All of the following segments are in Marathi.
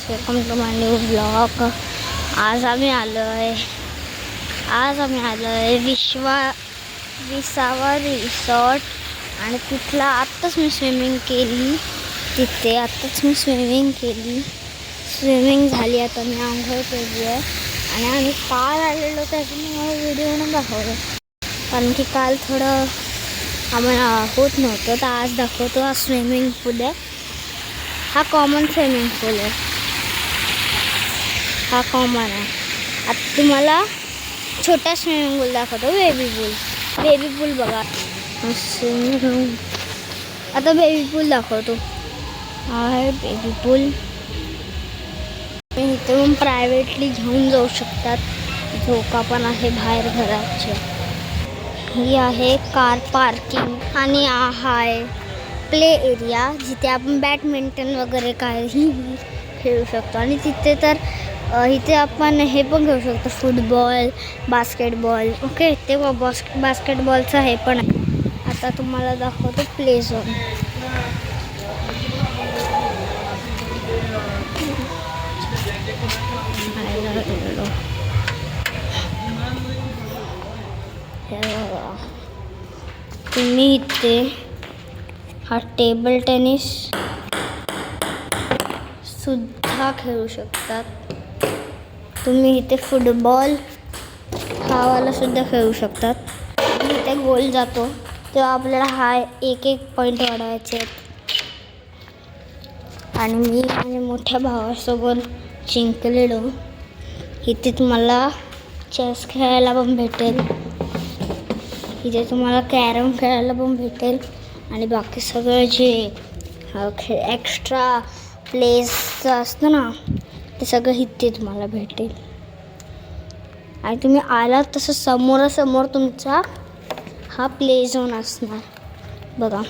Welcome to my new blog. आज आम्ही आलो आहे विसावा रिसॉर्ट आणि तिथला आत्ताच मी स्विमिंग केली. स्विमिंग झाली. आता मी आंघोळ केली आहे आणि आम्ही काल आलेलो त्याचं मला व्हिडिओ दाखवलं, कारण की काल थोडं आम्हाला होत नव्हतं. तर आज दाखवतो. हा स्विमिंग पूल आहे. हा कॉमन स्विमिंग पूल आहे. हा कॉमन आहे. आता तुम्हाला छोटा स्विमिंग पूल दाखवतो. बेबी पूल बघा. आता बेबी पूल दाखवतो. हा आहे बेबी पूल. इथून प्रायव्हेटली घेऊन जाऊ शकतात. झोका पण आहे बाहेर घराचे. ही आहे कार पार्किंग आणि हा आहे प्ले एरिया, जिथे आपण बॅडमिंटन वगैरे काही खेळू शकतो. आणि तिथे तर इथे आपण हे पण खेळू शकतो, फुटबॉल, बास्केटबॉल. ओके, ते बास्केटबॉलचं हे पण आहे. आता तुम्हाला दाखवतो प्ले झोन. तुम्ही इथे हा टेबल टेनिस सुद्धा खेळू शकतात. तुम्ही इथे फुटबॉल हावाला सुद्धा खेळू शकतात. इथे गोल जातो तेव्हा आपल्याला हा एक पॉईंट वाढवायचे आहेत. आणि मी माझ्या मोठ्या भावासोबत जिंकलेलो. इथे तुम्हाला चेस खेळायला पण भेटेल. इथे तुम्हाला कॅरम खेळायला पण भेटेल. आणि बाकी सगळं जे एक्स्ट्रा प्लेसचं असतं ना, ते सगळं इथे तुम्हाला भेटेल. आणि तुम्ही आलात तसं समोरासमोर तुमचा हा प्ले झोन असणार. बघा,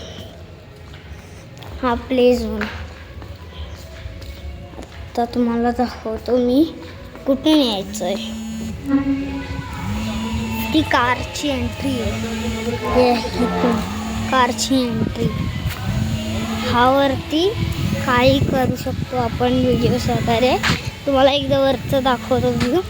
हा प्ले झोन. आता तुम्हाला दाखवतो मी कुठून यायचं आहे. ती कारची एंट्री आहे. इथून कारची एंट्री. हा वरती काही करू शकतो आपण व्हिडिओ वगैरे. तुम्हाला एकदा वरचं दाखवतो व्ह्यू.